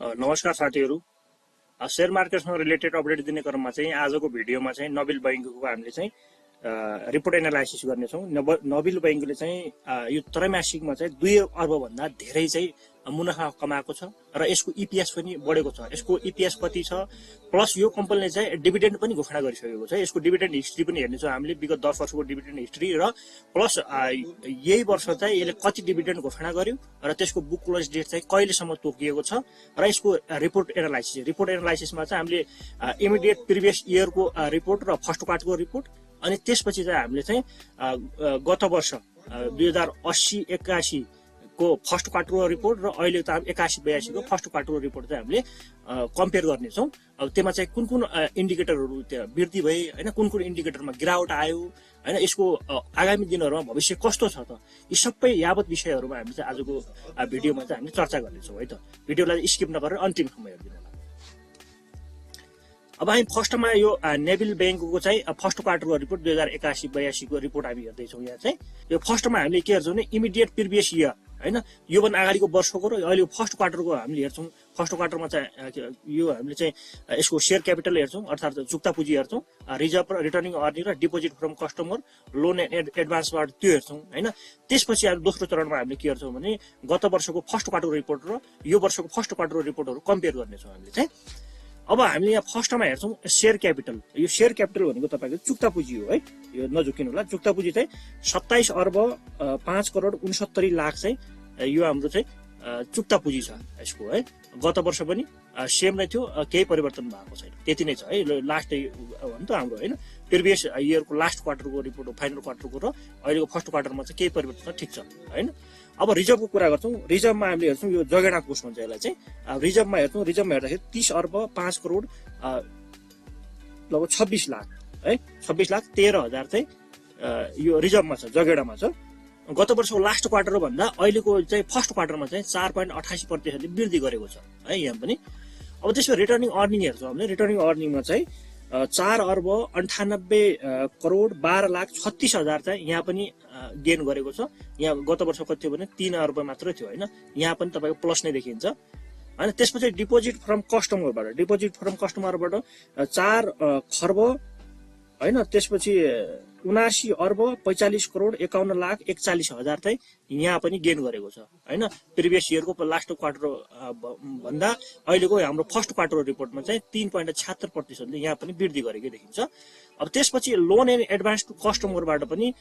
नमस्कार साथीहरु, share मार्केटसँग related update दिने क्रममा चाहिँ आजको भिडियोमा चाहिँ नबिल बैंकको हामीले चाहिँ रिपोर्ट एनालाइसिस गर्ने छौं। नबिल बैंकले चाहिँ यो त्रैमासिकमा चाहिँ 2 अर्ब भन्दा धेरै चाहिँ मुनाफा कमाएको छ र यसको ईपीएस पनि बढेको छ। यसको ईपीएस कति छ प्लस यो कम्पनीले चाहिँ डिभिडेन्ड पनि घोषणा गरिसकेको छ। यसको डिभिडेन्ड हिस्ट्री पनि हेर्ने छौं हामीले, विगत 10 वर्षको डिभिडेन्ड हिस्ट्री र प्लस यही वर्ष चाहिँ यसले कति डिभिडेन्ड घोषणा गर्यो र त्यसको बुक क्लोज डेट चाहिँ कहिलेसम्म तोकिएको छ र यसको रिपोर्ट एनालाइसिसमा चाहिँ हामीले इमिडिएट प्रिभियस इयरको रिपोर्ट र फर्स्ट क्वार्टरको रिपोर्ट अनि त्यसपछि चाहिँ हामीले चाहिँ गत वर्ष 2080-81 को फर्स्ट क्वार्टरको रिपोर्ट र अहिले त 81-82 को फर्स्ट क्वार्टरको रिपोर्ट चाहिँ हामीले कम्पेयर गर्ने छौं। अब त्यसमा चाहिँ कुन कुन इन्डिकेटरहरु त्यहाँ वृद्धि भए हैन, कुन कुन इन्डिकेटरमा गिरावट आयो हैन, यसको आगामी दिनहरुमा भविष्य कस्तो छ त, यी सबै यावत विषयहरुमा हामी चाहिँ आजको भिडियोमा चाहिँ हामीले चर्चा गर्ने छौं है त। भिडियोलाई स्किप नगरेर अन्तिमसम्म हेर्दिनु होला। अब हामी फर्स्टमा यो नेबिल बैंकको चाहिँ फर्स्ट क्वार्टरको रिपोर्ट 2081-82 को रिपोर्ट हामी हेर्दै छौं। यहाँ चाहिँ यो फर्स्टमा हामीले के हेर्छौं भने इमिडिएट प्रिभियस इयर हैन, यो भन्दा अगाडिको वर्षको र अहिले फर्स्ट क्वार्टरको हामीले हेर्छौं। फर्स्ट क्वार्टरमा चाहिँ यो हामीले चाहिँ यसको शेयर क्यापिटल हेर्छौं, अर्थात चुक्ता पुँजी हेर्छौं, रिजर्भ र रिटर्निङ अर्निङ र deposit from customer, loan and एडभान्सबाट त्यो हेर्छौं हैन। त्यसपछि हामी दोस्रो चरणमा हामीले के हेर्छौं भने गत वर्षको फर्स्ट क्वार्टरको रिपोर्ट र यो वर्षको फर्स्ट क्वार्टरको रिपोर्टहरु कम्पेयर गर्नेछौं हामीले चाहिँ। अब हामीले यहाँ फर्स्टमा हेर्छौं शेयर क्यापिटल। यो शेयर क्यापिटल भनेको तपाईको चुक्ता पुँजी हो है, यो नझुकिनु होला। चुक्ता पुँजी चाहिँ 27 अर्ब 5 करोड 69 लाख चाहिँ यो हाम्रो चाहिँ चुक्ता पुँजी छ यसको है। गत वर्ष पनि सेम नै थियो, केही परिवर्तन भएको छैन, त्यति नै छ है। लास्ट हो नि त हाम्रो हैन, प्रिभियस इयरको लास्ट क्वार्टरको रिपोर्ट हो, फाइनल क्वार्टरको र अहिलेको फर्स्ट क्वार्टरमा चाहिँ केही परिवर्तन छ, ठिक छ हैन। अब रिजर्भको कुरा गर्छौं। रिजर्भमा हामीले हेर्छौं यो जगेडा कोष भन्छ यसलाई चाहिँ। रिजर्भमा हेर्छौं, रिजर्भमा हेर्दाखेरि 30 अर्ब 5 करोड लगभग 26 लाख है, 26 लाख 13 हजार चाहिँ यो रिजर्भमा छ, जगेडामा छ। गत वर्षको लास्ट क्वार्टर भन्दा अहिलेको चाहिँ फर्स्ट क्वार्टरमा चाहिँ 4.88% वृद्धि गरेको छ है यहाँ पनि। अब त्यसमा रिटर्निङ अर्निङ हेर्छौं हामीले। रिटर्निङ अर्निङमा चाहिँ 4 अर्ब 98 करोड 12 लाख 36 हजार चाहिँ यहाँ पनि गेन गरेको छ। यहाँ गत वर्ष कति थियो भने 3 अर्ब मात्र थियो हैन, यहाँ पनि तपाईको प्लस नै देखिन्छ हैन। त्यसपछि डिपोजिट फ्रम कस्टमरबाट 4 खर्ब हैन, त्यसपछि 79 अर्ब 45 करोड 51 लाख 41 हजार चाहिँ यहाँ पनि गेन गरेको छ हैन। प्रिभियस इयरको लास्ट क्वार्टर भन्दा अहिलेको हाम्रो फर्स्ट क्वार्टर रिपोर्टमा चाहिँ 3.76% यहाँ पनि वृद्धि गरेको देखिन्छ। अब त्यसपछि लोन एन्ड एडभान्स टु कस्टमरबाट पनि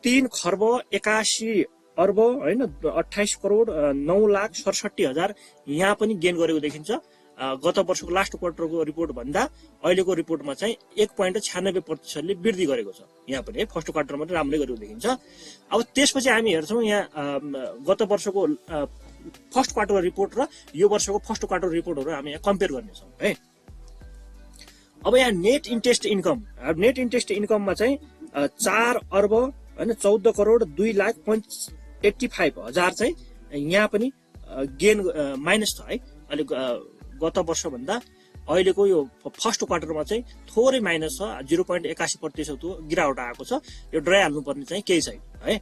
3 खर्ब 81 अर्ब हैन 28 करोड 9 लाख 67 हजार यहाँ पनि गेन गरेको देखिन्छ। गत वर्षको लास्ट क्वार्टरको रिपोर्ट भन्दा अहिलेको रिपोर्टमा चाहिँ 1.96% वृद्धि गरेको छ यहाँ पनि है। फर्स्ट क्वार्टरमा पनि राम्रै गरेको देखिन्छ। अब त्यसपछि हामी हेर्छौं यहाँ गत वर्षको फर्स्ट क्वार्टरको रिपोर्ट र यो वर्षको फर्स्ट क्वार्टर रिपोर्टहरु हामी यहाँ कम्पेयर गर्नेछौं है। अब यहाँ net interest income, net interest इन्कममा चाहिँ 4 अर्ब हैन 14 करोड 2 लाख 85 हजार चाहिँ यहाँ पनि गेन माइनस छ है। अहिले गत वर्ष भन्दा अहिलेको यो फर्स्ट क्वार्टरमा चाहिँ थोरै माइनस छ, 0.81% गिरावट आएको छ। यो डराइहाल्नु पर्ने चाहिँ केही छैन है।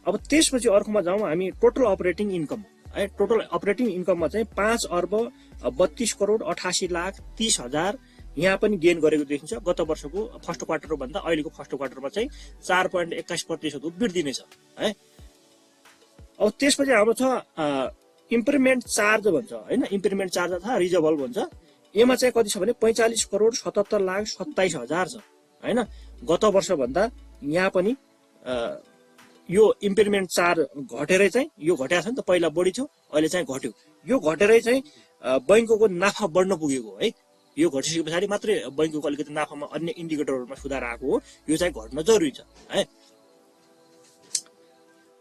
अब त्यसपछि अर्कोमा जाउँ हामी टोटल अपरेटिङ इन्कम है। टोटल अपरेटिङ इन्कममा चाहिँ 5 अर्ब 32 करोड 88 लाख 30 हजार यहाँ पनि गेन गरेको देखिन्छ। गत वर्षको फर्स्ट क्वार्टर भन्दा अहिलेको फर्स्ट क्वार्टरमा चाहिँ 4.21% वृद्धि नै छ है। अब त्यसपछि हाम्रो छ इम्प्रिमेन्ट चार्ज भन्छ हैन, इम्प्रिमेन्ट चार्ज अथवा रिजर्भल भन्छ। यसमा चाहिँ कति छ भने 45 करोड 77 लाख 27 हजार छ हैन। गत वर्ष भन्दा यहाँ पनि यो इम्प्रिमेन्ट चार्ज घटेरै चाहिँ यो घट्या छ नि त, पहिला बढी थियो अहिले चाहिँ घट्यो। यो घटेरै चाहिँ बैंकको नाफा बढ्न पुगेको है। यो घटिसके पछाडि मात्रै बैंकको अलिकति नाफामा अन्य इन्डिकेटरहरुमा सुधार आएको हो, यो चाहिँ घट्न जरुरी छ है।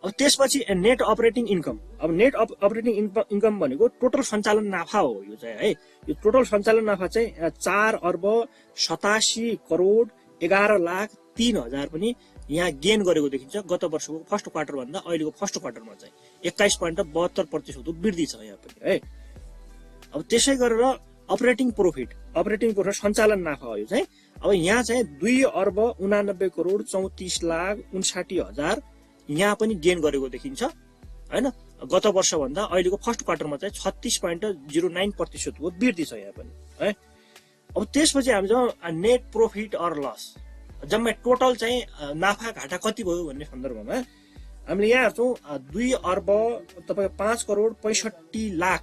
अब त्यसपछि नेट अपरेटिङ इन्कम। अब नेट अपरेटिङ इन्कम भनेको टोटल सञ्चालन नाफा हो यो चाहिँ है। यो टोटल सञ्चालन नाफा चाहिँ 4 अर्ब 87 करोड 11 लाख 3 हजार पनि यहाँ गेन गरेको देखिन्छ। गत वर्षको फर्स्ट क्वार्टर भन्दा अहिलेको फर्स्ट क्वार्टरमा चाहिँ 21.72% वृद्धि छ यहाँ पनि है। अब त्यसै गरेर अपरेटिङ प्रोफिट सञ्चालन नाफा हो यो चाहिँ। अब यहाँ चाहिँ 2 अर्ब 89 करोड 34 लाख 59 हजार यहाँ पनि गेन गरेको देखिन्छ हैन। गत वर्षभन्दा अहिलेको फर्स्ट क्वार्टरमा चाहिँ 36.09% वृद्धि छ यहाँ पनि है। अब त्यसपछि हामी जाउँ नेट प्रॉफिट अर लस, जम्मै टोटल चाहिँ नाफा घाटा कति भयो भन्ने सन्दर्भमा हामीले यहाँ हेर्छौँ 2 अर्ब तपाईको 5 करोड 65 लाख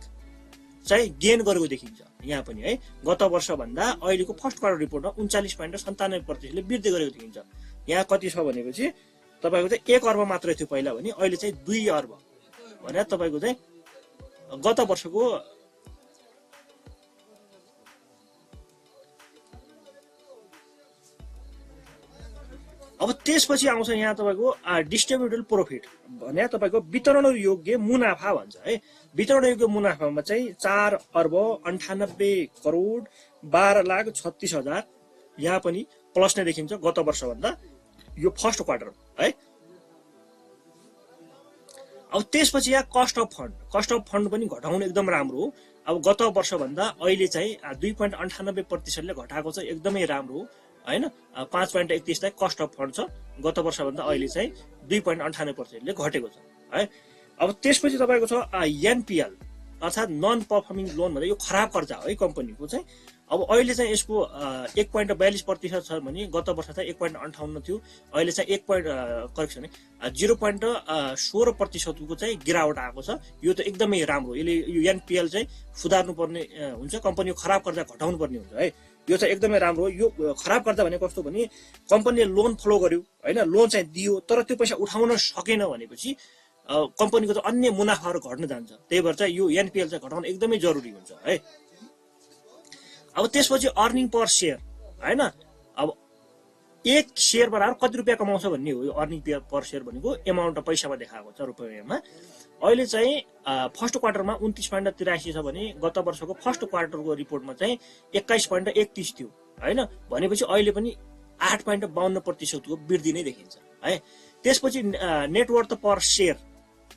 चाहिँ गेन गरेको देखिन्छ यहाँ पनि है। गत वर्षभन्दा अहिलेको फर्स्ट क्वार्टर रिपोर्टमा 39.97% ले वृद्धि गरेको देखिन्छ। यहाँ कति छ भनेपछि तपाईको चाहिँ 1 अर्ब मात्रै थियो पहिला भने, अहिले चाहिँ 2 अर्ब भने तपाईको चाहिँ गत वर्षको अब त्यसपछि आउँछ यहाँ तपाईको डिस्ट्रिब्युटेबल प्रॉफिट भने तपाईको वितरण योग्य मुनाफा भन्छ है। वितरण योग्य मुनाफामा चाहिँ 4 अर्ब 98 करोड 12 लाख 36 हजार यहाँ पनि प्लस नै देखिन्छ गत वर्षभन्दा यो फर्स्ट क्वार्टर है। अब त्यसपछि यहाँ कस्ट अफ फन्ड पनि घटाउनु एकदम राम्रो हो। अब गत वर्षभन्दा अहिले चाहिँ 2.98% ले घटाएको छ, एकदमै राम्रो हो हैन। 5.31 लाई कस्ट अफ फन्ड छ, गत वर्षभन्दा अहिले चाहिँ 2.98% ले घटेको छ है। अब त्यसपछि तपाईको छ एनपीएल अर्थात नन परफर्मिङ लोन भन्दा यो खराब कर्जा हो है कम्पनीको चाहिँ। अब अहिले चाहिँ यसको 1.42% छ भने गत वर्ष चाहिँ 1.58 थियो, अहिले चाहिँ 0.16% को चाहिँ गिरावट आएको छ। यो त एकदमै राम्रो, यसले यो एनपीएल चाहिँ सुधार्नु पर्ने हुन्छ, कम्पनीको खराब कर्जा घटाउनु पर्ने हुन्छ है। यो चाहिँ एकदमै राम्रो हो। यो खराब कर्जा भने कस्तो भने कम्पनीले लोन फ्लो गर्यो हैन, लोन चाहिँ दियो तर त्यो पैसा उठाउन सकेन भनेपछि कम्पनीको चाहिँ अन्य मुनाफाहरू घट्न जान्छ। त्यही भएर चाहिँ यो एनपीएल चाहिँ घटाउन एकदमै जरुरी हुन्छ है। अब त्यसपछि अर्निङ पर शेयर हैन, अब एक शेयर बराबर कति रुपैयाँ कमाउँछ भन्ने हो। यो अर्निङ पर शेयर भनेको एमाउन्ट अफ पैसामा देखाएको छ रुपैयाँमा। अहिले चाहिँ फर्स्ट क्वार्टरमा 29.83 छ भने गत वर्षको फर्स्ट क्वार्टरको रिपोर्टमा चाहिँ 21.31 थियो हैन। भनेपछि अहिले पनि 8.52% को वृद्धि नै देखिन्छ है। त्यसपछि नेटवर्थ पर शेयर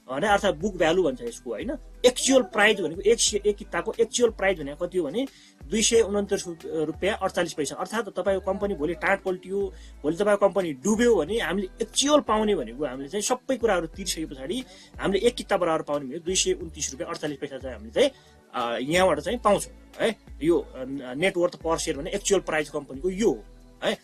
भने अर्थात बुक भ्यालु भन्छ यसको हैन। एक्चुअल प्राइस भनेको एक किताबको एक्चुअल प्राइस भनेको कति हो भने 229 रुपैयाँ 48 पैसा। अर्थात तपाईको कम्पनी भोलि टाट पल्टियो, भोलि तपाईको कम्पनी डुब्यो भने हामीले एक्चुअल पाउने भनेको हामीले चाहिँ सबै कुराहरू तिर्सके पछाडि हामीले एक किताब बराबर पाउने भनेको 229 रुपैयाँ 48 पैसा चाहिँ हामीले चाहिँ यहाँबाट चाहिँ पाउँछौँ है। यो नेटवर्थ पर शेयर भने एक्चुअल प्राइस कम्पनीको यो हो है।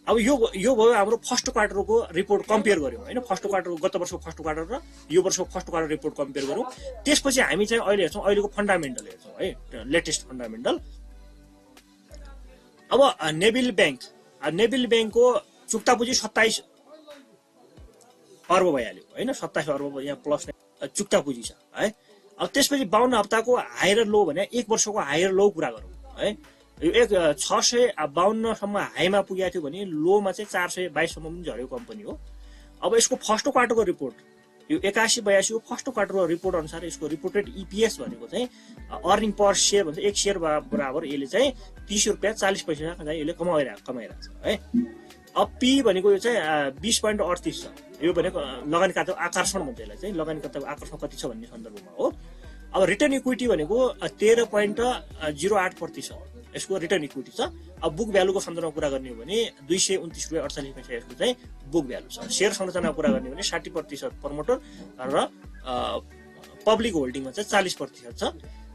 अब यो भयो हाम्रो फर्स्ट क्वार्टरको रिपोर्ट कम्पेयर गर्यौं हैन। फर्स्ट क्वार्टर गत वर्षको फर्स्ट क्वार्टर र यो वर्षको फर्स्ट क्वार्टर रिपोर्ट कम्पेयर गरौँ। त्यसपछि हामी चाहिँ अहिले हेर्छौँ अहिलेको फन्डामेन्टल हेर्छौँ है, लेटेस्ट फन्डामेन्टल। अब नेबिल ब्याङ्कको चुक्ता पुँजी 27 अर्ब भइहाल्यो हैन। 27 अर्ब यहाँ प्लस चुक्ता पुँजी छ है। अब त्यसपछि 52 हप्ताको हायर लो भने एक वर्षको हायर लो कुरा गरौँ है। यो 652 सम्म हाईमा पुगेको थियो भने लोमा चाहिँ 422 सम्म पनि झरेको कम्पनी हो। अब यसको फर्स्ट क्वार्टरको रिपोर्ट यो 81-82 को फर्स्ट क्वार्टरको रिपोर्ट अनुसार यसको रिपोर्टेड ईपीएस भनेको चाहिँ अर्निङ पर शेयर भन्छ, एक शेयर बराबर यसले चाहिँ 30 रुपैयाँ 40 पैसा चाहिँ यसले कमाइरहेको छ है। अब पी भनेको यो चाहिँ 20.38 छ। यो भनेको लगानीकर्ताको आकर्षण भन्छ यसलाई चाहिँ, लगानीकर्ताको आकर्षण कति छ भन्ने सन्दर्भमा हो। अब रिटर्न इक्विटी भनेको 13.08% यसको रिटर्न इक्विटी छ। अब बुक भ्यालुको सन्दर्भमा कुरा गर्ने हो भने 229 रुपैयाँ 48 पैसा यसको चाहिँ बुक भ्यालु छ। शेयर संरचनाको कुरा गर्ने हो भने 60% प्रमोटर र पब्लिक होल्डिङमा चाहिँ 40% छ।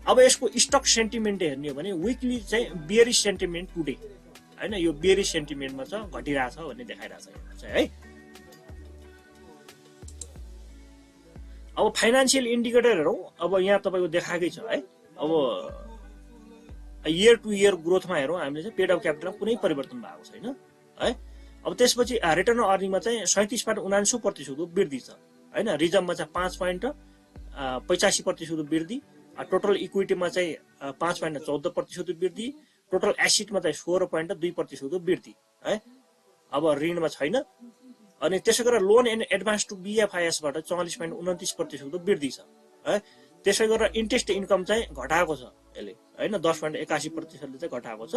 अब यसको स्टक सेन्टिमेन्ट हेर्ने हो भने विकली चाहिँ बियरिश सेन्टिमेन्ट टुडे हैन, यो बियरिश सेन्टिमेन्टमा चाहिँ घटिरहेछ भन्ने देखाइरहेछ चाहिँ है। अब फाइनान्शियल इन्डिकेटर हेरौँ। अब यहाँ तपाईँको देखाएकै छ है। अब इयर टु इयर ग्रोथमा हेरौँ हामीले चाहिँ पेड अफ क्यापिटलमा कुनै परिवर्तन भएको छैन है। अब त्यसपछि रिटर्न अन अर्निङमा चाहिँ 37.79% को वृद्धि छ हैन। रिजर्भमा चाहिँ 5.85% वृद्धि, टोटल इक्विटीमा चाहिँ 5.14% वृद्धि, टोटल एसेटमा चाहिँ 16.2% वृद्धि है। अब ऋणमा छैन। अनि त्यसै गरेर लोन एन्ड एडभान्स टु बीएफआईएसबाट 44.29% वृद्धि छ है। त्यसै गरेर इन्ट्रेस्ट इन्कम चाहिँ घटाएको छ यसले हैन, 10.81% चाहिँ घटाएको छ।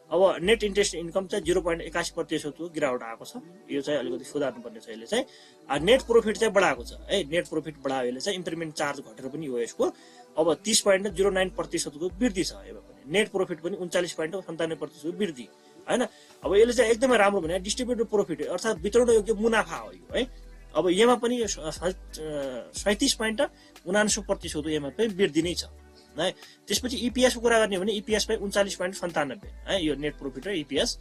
अब नेट इन्ट्रेस्ट इन्कम चाहिँ 0.81% को गिरावट आएको छ। यो चाहिँ अलिकति सुधार्नु पर्ने छ यसले चाहिँ। नेट प्रॉफिट चाहिँ बढाएको छ है, नेट प्रॉफिट बढायो यसले चाहिँ। इम्प्लिमेन्ट चार्ज घटेर पनि हो यसको। अब 30.09% को वृद्धि छ यसमा पनि। नेट प्रॉफिट पनि 39.97% को वृद्धि हैन। अब यसले चाहिँ एकदमै राम्रो भने डिस्ट्रिब्युटेड प्रॉफिट अर्थात वितरण योग्य मुनाफा हो यो है। अब यसमा पनि 37.79% यसमा पनि वृद्धि नै छ है। त्यसपछि इपिएस को कुरा गर्ने भने इपिएस पनि 39.97 है, यो नेट प्रॉफिट र इपिएस।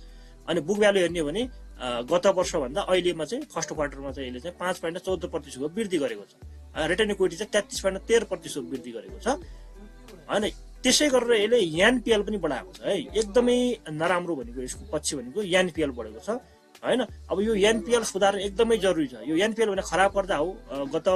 अनि बुक भ्यालु हेर्ने हो भने गत वर्ष भन्दा अहिलेमा चाहिँ फर्स्ट क्वार्टरमा चाहिँ यसले चाहिँ 5.14% को वृद्धि गरेको छ। रिटर्न इक्विटी चाहिँ 33.13% वृद्धि गरेको छ हैन। त्यसै गरेर यसले एनपिएल पनि बढाएको छ है। एकदमै नराम्रो भनेको यसको पक्ष भनेको एनपिएल बढेको छ हैन। अब यो एनपिएल सुधार एकदमै जरुरी छ। यो एनपिएल भने खराब पर्दा हो, गत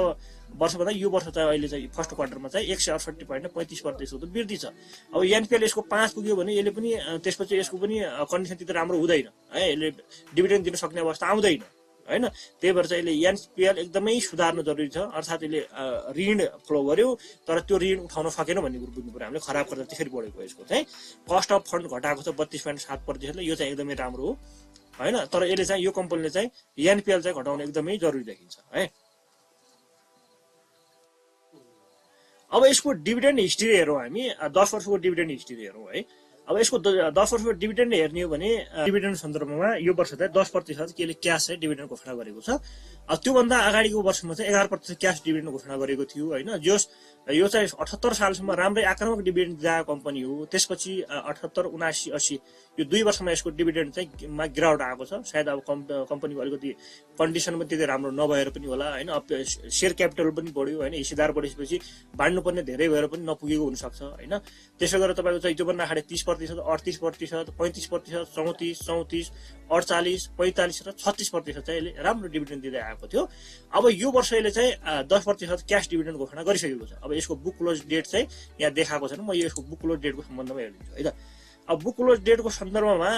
वर्ष भन्दा यो वर्ष चाहिँ अहिले चाहिँ फर्स्ट क्वार्टरमा चाहिँ 168.35% वृद्धि छ। अब एनपिएल यसको 5 पुग्यो भने यसले पनि त्यसपछि यसको पनि कन्डिसन त्यति राम्रो हुँदैन है, यसले डिभिडेन्ड दिन सक्ने अवस्था आउँदैन हैन। त्यही भएर चाहिँ यसले एनपिएल एकदमै सुधार्न जरुरी छ। अर्थात् यसले ऋण फ्लो गर्यो तर त्यो ऋण उठाउन सकेन भन्ने कुरो बुझ्नु पर्यो हामीले। खराब पर्दा त्यसरी बढेको यसको चाहिँ कस्ट अफ फन्ड घटाएको छ 32.7% ले, यो चाहिँ एकदमै राम्रो हो हैन। तर यसले चाहिँ यो कम्पनीले चाहिँ एनपिएल चाहिँ घटाउन एकदमै जरुरी देखिन्छ है। अब यसको डिभिडेन्ड हिस्ट्री हेरौँ हामी, 10 वर्षको डिभिडेन्ड हिस्ट्री हेरौँ है। अब यसको 10 वर्षको डिभिडेन्ड हेर्ने हो भने डिभिडेन्ड सन्दर्भमा यो वर्ष चाहिँ 10% केले क्यास चाहिँ डिभिडेन्ड घोषणा गरेको छ। त्योभन्दा अगाडिको वर्षमा चाहिँ 11% क्यास डिभिडेन्ड घोषणा गरेको थियो हैन। यो चाहिँ 78 सालसम्म राम्रै आक्रामक डिभिडेन्ड दिएको कम्पनी हो। त्यसपछि 78, 79, 80 यो 2 वर्षमा यसको डिभिडेन्ड चाहिँ गिरावट आएको छ। सायद अब कम्पनीको अलिकति कन्डिसन पनि त्यति राम्रो नभएर पनि होला हैन। अब शेयर क्यापिटल पनि बढ्यो हैन, हिस्सेदार बढेपछि बाँड्नु पर्ने धेरै भएर पनि नपुगेको हुन सक्छ हैन। त्यसो गरेर तपाईको चाहिँ जोभन्दा खाडे 30%, 38%, 35%, 34, 34, 48, 45 र 36% चाहिँ यसले राम्रो डिभिडेन्ड दिँदै आएको थियो। अब यो वर्ष यसले चाहिँ 10% क्यास डिभिडेन्ड घोषणा गरिसकेको छ। अब यसको बुक क्लोज डेट चाहिँ यहाँ देखाएको छैन, म यसको बुक क्लोज डेटको सम्बन्धमा हेरिदिन्छु है त। अब बुक क्लोज डेटको सन्दर्भमा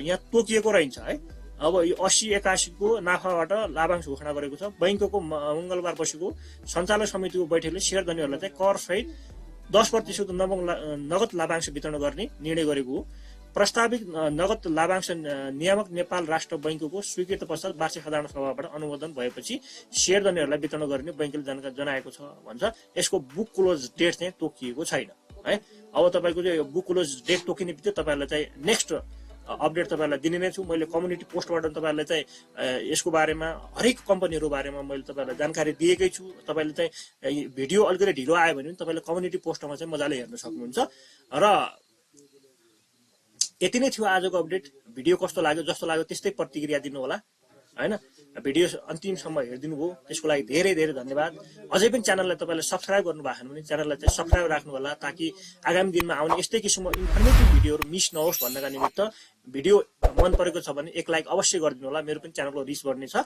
यहाँ तोकिएको रहन्छ है। अब यो 80-81 को नाफाबाट लाभांश घोषणा गरेको छ। बैंकको मंगलबार बसेको सञ्चालन समितिको बैठकले शेयर धनीहरूलाई चाहिँ कर सहित 10% नगद लाभांश वितरण गर्ने निर्णय गरेको हो। प्रस्तावित नगद लाभांश नियामक नेपाल राष्ट्र बैंकको स्वीकृत पश्चात वार्षिक साधारण सभाबाट अनुमोदन भएपछि शेयर धनीहरूलाई वितरण गर्ने बैंकले जानकारी जनाएको छ भन्छ। यसको बुक क्लोज डेट चाहिँ तोकिएको छैन है। अब तपाईको चाहिँ बुक क्लोज डेट तोकिने बित्तिकै तपाईहरुलाई चाहिँ नेक्स्ट अपडेट तपाईहरुलाई दिने नै छु। मैले कम्युनिटी पोस्टबाट तपाईहरुलाई चाहिँ यसको बारेमा हरेक कम्पनीहरु बारेमा मैले तपाईहरुलाई जानकारी दिएकै छु। तपाईले चाहिँ भिडियो अलिकति ढिलो आयो भने तपाईले कम्युनिटी पोस्टमा चाहिँ मजाले हेर्न सक्नुहुन्छ। र यति नै थियो आजको अपडेट। भिडियो कस्तो लाग्यो, जस्तो लाग्यो त्यस्तै प्रतिक्रिया दिनु होला हैन। भिडियो अन्तिमसम्म हेरिदिनु भयो त्यसको लागि धेरै धेरै धन्यवाद। अझै पनि च्यानललाई तपाईले सब्स्क्राइब गर्नु भएको छैन भने च्यानललाई चाहिँ सब्स्क्राइब राख्नु होला, ताकि आगामी दिनमा आउने यस्तै किसिमको इन्फर्मेटिभ भिडियोहरु मिस नहोस् भन्नका निमित्त। भिडियो मन परेको छ भने एक लाइक अवश्य गरिदिनु होला, मेरो पनि च्यानलको रिच बढ्ने छ।